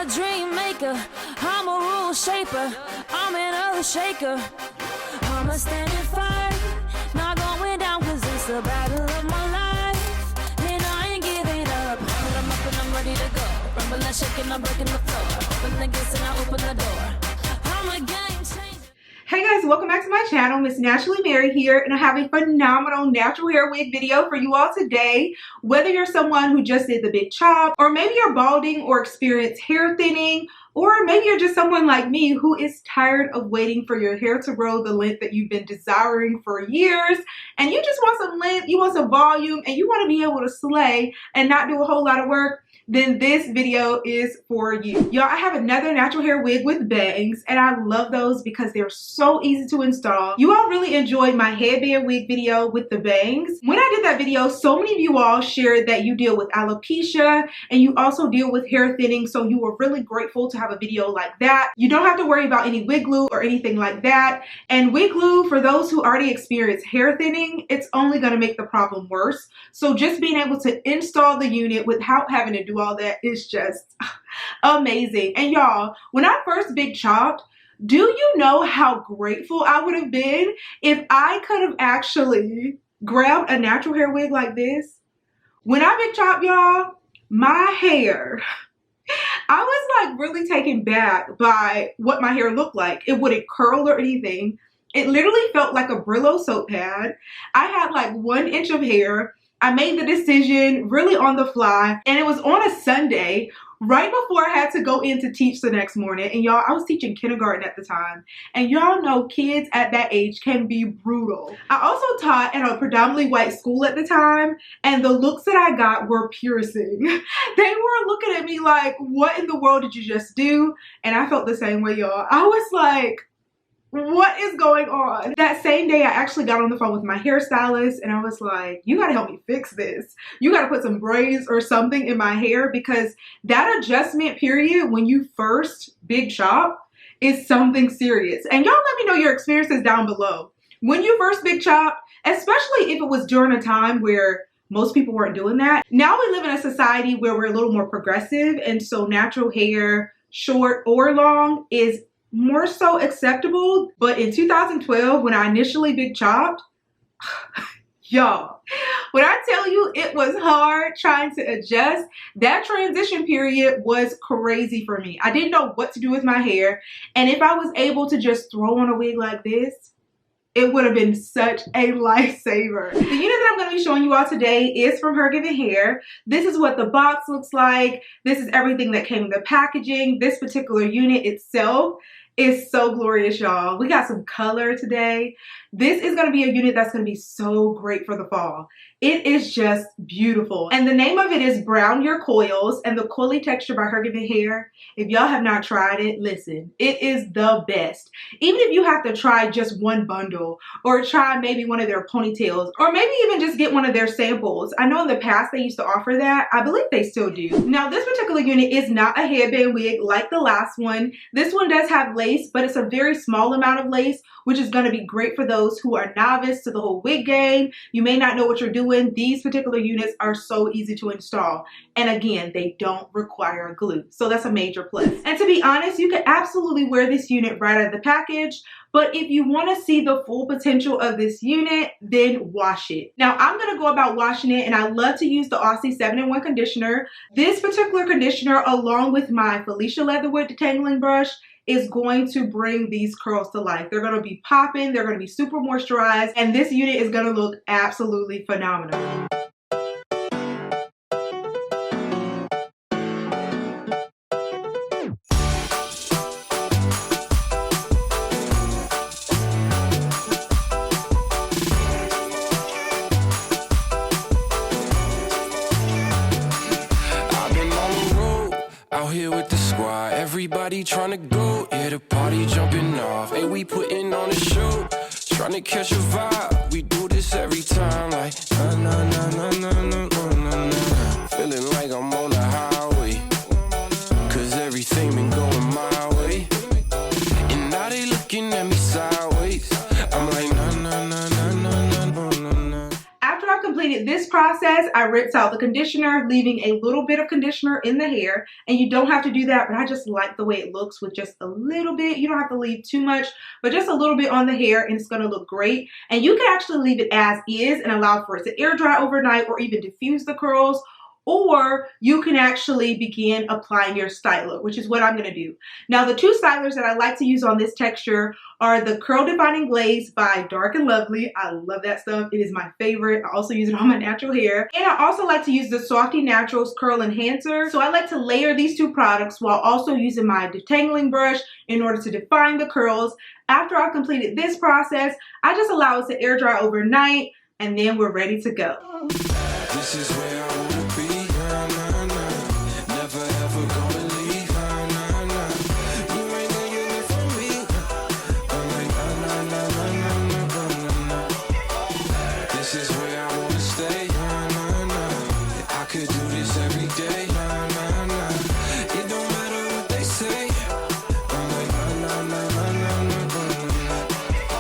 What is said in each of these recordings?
dream maker, I'm a rule shaper, I'm an earth shaker. I'm a standing firm, not going down, cause it's the battle of my life. And I ain't giving up. I'm up and I'm ready to go. Rumbling, shaking, I'm breaking the floor. Open the gates and I open the door. I'm a game changer. Hey guys, welcome back to my channel. Msnaturally Mary here, and I have a phenomenal natural hair wig video for you all today. Whether you're someone who just did the big chop, or maybe you're balding or experience hair thinning, or maybe you're just someone like me who is tired of waiting for your hair to grow the length that you've been desiring for years, and you just want some length, you want some volume, and you want to be able to slay and not do a whole lot of work, then this video is for you. Y'all, I have another natural hair wig with bangs, and I love those because they're so easy to install. You all really enjoyed my headband wig video with the bangs. When I did that video, so many of you all shared that you deal with alopecia and you also deal with hair thinning, so you were really grateful to have a video like that. You don't have to worry about any wig glue or anything like that. And wig glue, for those who already experience hair thinning, it's only going to make the problem worse. So just being able to install the unit without having to do all that is just amazing. And y'all, when I first big chopped, do you know how grateful I would have been if I could have actually grabbed a natural hair wig like this? When I big chopped, y'all, my hair, I was like really taken back by what my hair looked like. It wouldn't curl or anything. It literally felt like a Brillo soap pad. I had like 1 inch of hair. I made the decision really on the fly, and it was on a Sunday right before I had to go in to teach the next morning. And y'all, I was teaching kindergarten at the time, and y'all know kids at that age can be brutal. I also taught at a predominantly white school at the time, and the looks that I got were piercing. They were looking at me like, what in the world did you just do? And I felt the same way, y'all. I was like, what is going on? That same day, I actually got on the phone with my hairstylist, and I was like, you gotta help me fix this. You gotta put some braids or something in my hair, because that adjustment period when you first big chop is something serious. And y'all let me know your experiences down below. When you first big chop, especially if it was during a time where most people weren't doing that. Now we live in a society where we're a little more progressive, and so natural hair, short or long, is more so acceptable. But in 2012, when I initially big chopped, y'all, when I tell you it was hard trying to adjust, that transition period was crazy for me. I didn't know what to do with my hair, and if I was able to just throw on a wig like this, it would have been such a lifesaver. The unit that I'm going to be showing you all today is from HerGivenHair. This is what the box looks like. This is everything that came in the packaging. This particular unit itself is so glorious, y'all. We got some color today. This is going to be a unit that's going to be so great for the fall. It is just beautiful. And the name of it is Brown Your Coils, and the Coily texture by HerGivenHair. If y'all have not tried it, listen, it is the best. Even if you have to try just one bundle, or try maybe one of their ponytails, or maybe even just get one of their samples. I know in the past they used to offer that. I believe they still do. Now, this particular unit is not a headband wig like the last one. This one does have lace, but it's a very small amount of lace, which is going to be great for those who are novice to the whole wig game. You may not know what you're doing. These particular units are so easy to install. And again, they don't require glue. So that's a major plus. And to be honest, you can absolutely wear this unit right out of the package. But if you want to see the full potential of this unit, then wash it. Now, I'm going to go about washing it, and I love to use the Aussie 7-in-1 conditioner. This particular conditioner, along with my Felicia Leatherwood detangling brush, is going to bring these curls to life. They're going to be popping, they're going to be super moisturized, and this unit is going to look absolutely phenomenal. Out here with the squad, everybody trying to go, yeah, the party jumping off. Hey, we putting on a show, trying to catch a vibe. We do this every time, like na na na na na na na na. Feeling like I'm on the highway, cause everything been going my way. And now they looking at me sideways. I'm like na na na na na na na na. After I've completed this process, process, I rinsed out the conditioner, leaving a little bit of conditioner in the hair. And you don't have to do that, but I just like the way it looks with just a little bit. You don't have to leave too much, but just a little bit on the hair, and it's going to look great. And you can actually leave it as is and allow for it to air dry overnight or even diffuse the curls. Or you can actually begin applying your styler, which is what I'm going to do. Now, the two stylers that I like to use on this texture are the Curl Defining Glaze by Dark and Lovely. I love that stuff. It is my favorite. I also use it on my natural hair. And I also like to use the Softy Naturals Curl Enhancer. So I like to layer these two products while also using my detangling brush in order to define the curls. After I've completed this process, I just allow it to air dry overnight, and then we're ready to go. This is where I wanna be. Never ever gonna leave. You ain't gonna get it from me. I'm like, this is where I wanna stay. I could do this every day. It don't matter what they say. I'm like,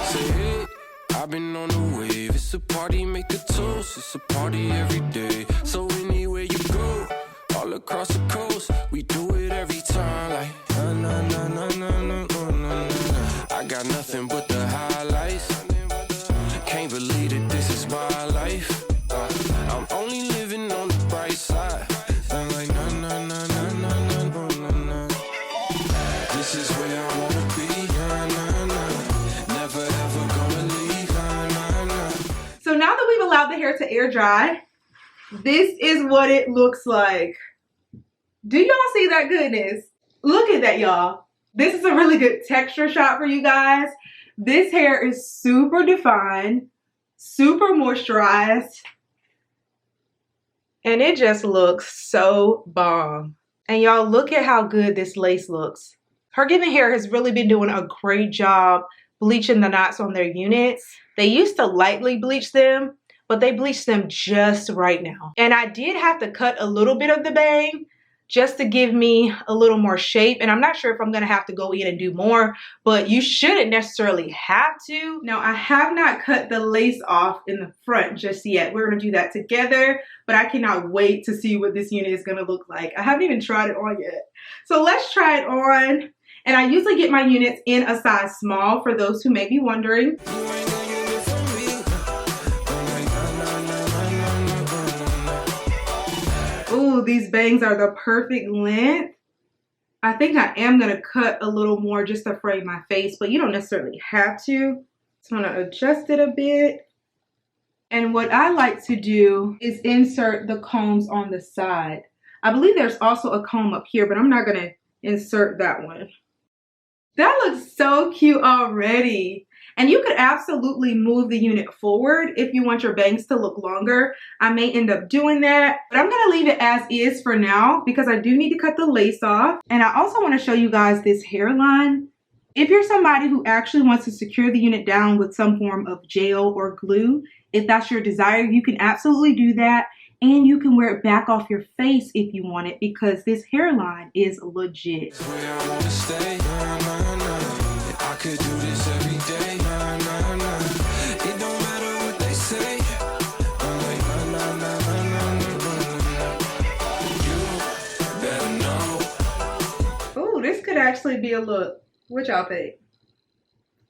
say, hey, I've been on the wave. It's a party, make a toast. It's a party every day. So anywhere you go, all across the coast, we do it every time. Like, I got nothing but the highlights. Can't believe that this is my life. I'm only living on the bright side. I'm like, this is where I wanna be. Never ever gonna leave. So now that we've allowed the hair to air dry, this is what it looks like. Do y'all see that goodness? Look at that, y'all. This is a really good texture shot for you guys. This hair is super defined, super moisturized, and it just looks so bomb. And y'all, look at how good this lace looks. HerGivenHair has really been doing a great job bleaching the knots on their units. They used to lightly bleach them, but they bleached them just right now. And I did have to cut a little bit of the bang just to give me a little more shape. And I'm not sure if I'm gonna have to go in and do more, but you shouldn't necessarily have to. Now, I have not cut the lace off in the front just yet. We're gonna do that together, but I cannot wait to see what this unit is gonna look like. I haven't even tried it on yet. So let's try it on. And I usually get my units in a size small for those who may be wondering. Ooh, these bangs are the perfect length. I think I am gonna cut a little more just to frame my face, but you don't necessarily have to. So I'm gonna adjust it a bit. And what I like to do is insert the combs on the side. I believe there's also a comb up here, but I'm not gonna insert that one. That looks so cute already. And you could absolutely move the unit forward if you want your bangs to look longer. I may end up doing that, but I'm gonna leave it as is for now because I do need to cut the lace off. And I also wanna show you guys this hairline. If you're somebody who actually wants to secure the unit down with some form of gel or glue, if that's your desire, you can absolutely do that. And you can wear it back off your face if you want it because this hairline is legit. I could do this every day. It don't matter what they say. I'm like, you better know. Ooh, this could actually be a look. What y'all think?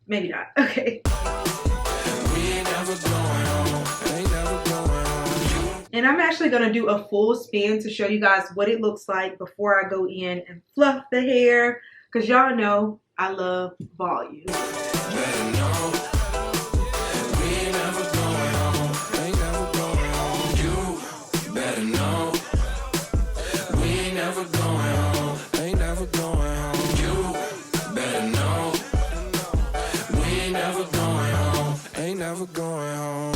Maybe not. Okay. We ain't never going home. Ain't never going home. And I'm actually going to do a full spin to show you guys what it looks like before I go in and fluff the hair. Because y'all know I love volume. Better know. We ain't never going home. Ain't never going home. You better know. We ain't never going home. Ain't never going home. You better know. We ain't never going home. Ain't never going home.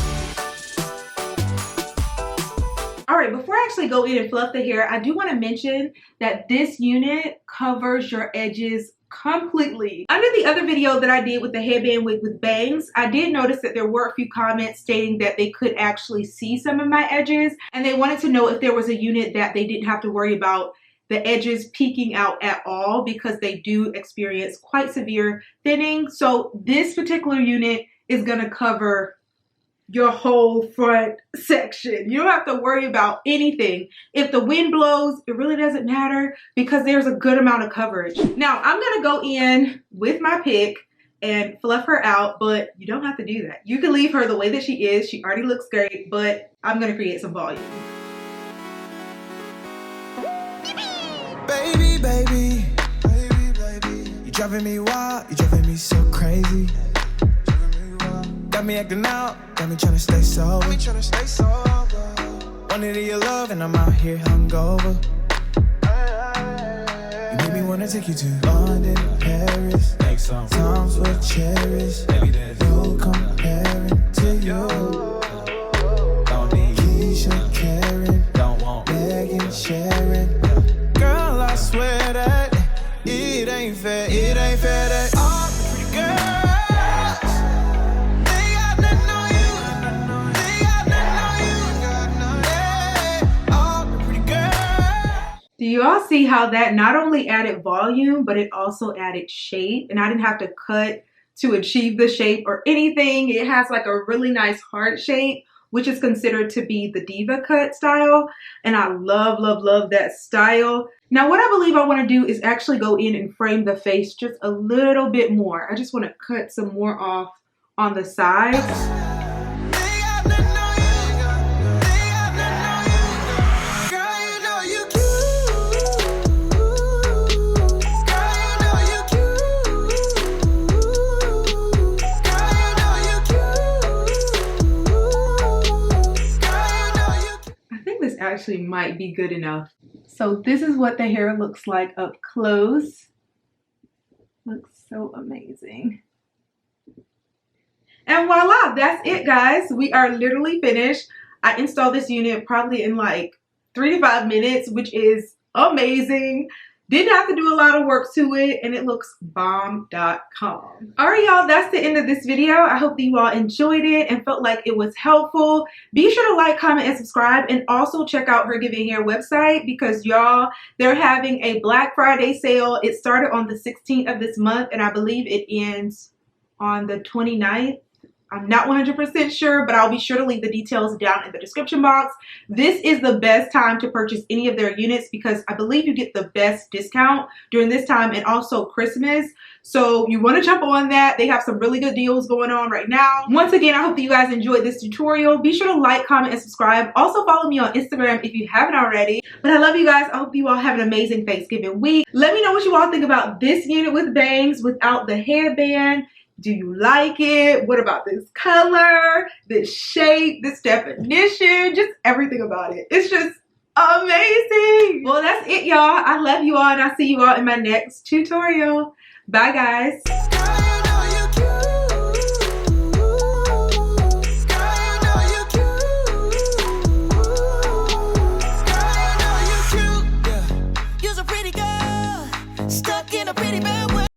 All right, before I actually go in and fluff the hair, I do want to mention that this unit covers your edges completely. Under the other video that I did with the headband wig with bangs, I did notice that there were a few comments stating that they could actually see some of my edges and they wanted to know if there was a unit that they didn't have to worry about the edges peeking out at all because they do experience quite severe thinning. So this particular unit is going to cover your whole front section. You don't have to worry about anything. If the wind blows, it really doesn't matter because there's a good amount of coverage. Now, I'm gonna go in with my pick and fluff her out, but you don't have to do that. You can leave her the way that she is. She already looks great, but I'm gonna create some volume. Baby, baby, baby, baby, you driving me wild, you driving me so crazy. Got me acting out, got me trying to stay sober. Wanted your love and I'm out here hungover. You made me wanna take you to London, Paris. Times were cherished. No comparing to you. Don't need Keisha, Karen, don't want Megan, Sharon. Girl, I swear that it ain't fair that all the pretty girls, they got nothing on you. They got nothing on you. Yeah, all the pretty girls. Do you all see how that not only added volume, but it also added shape? And I didn't have to cut to achieve the shape or anything. It has like a really nice heart shape, which is considered to be the diva cut style. And I love, love, love that style. Now, what I believe I want to do is actually go in and frame the face just a little bit more. I just want to cut some more off on the sides. Actually might be good enough. So this is what the hair looks like up close. Looks so amazing. And voila, that's it, guys. We are literally finished. I installed this unit probably in like 3 to 5 minutes, which is amazing. Didn't have to do a lot of work to it, and it looks bomb.com. All right, y'all, that's the end of this video. I hope that you all enjoyed it and felt like it was helpful. Be sure to like, comment, and subscribe, and also check out HerGivenHair website because, y'all, they're having a Black Friday sale. It started on the 16th of this month, and I believe it ends on the 29th. I'm not 100% sure, but I'll be sure to leave the details down in the description box. This is the best time to purchase any of their units because I believe you get the best discount during this time and also Christmas. So you want to jump on that. They have some really good deals going on right now. Once again, I hope that you guys enjoyed this tutorial. Be sure to like, comment, and subscribe. Also follow me on Instagram if you haven't already. But I love you guys. I hope you all have an amazing Thanksgiving week. Let me know what you all think about this unit with bangs without the headband. Do you like it? What about this color, this shape, this definition, just everything about it. It's just amazing. Well, that's it, y'all. I love you all, and I'll see you all in my next tutorial. Bye, guys.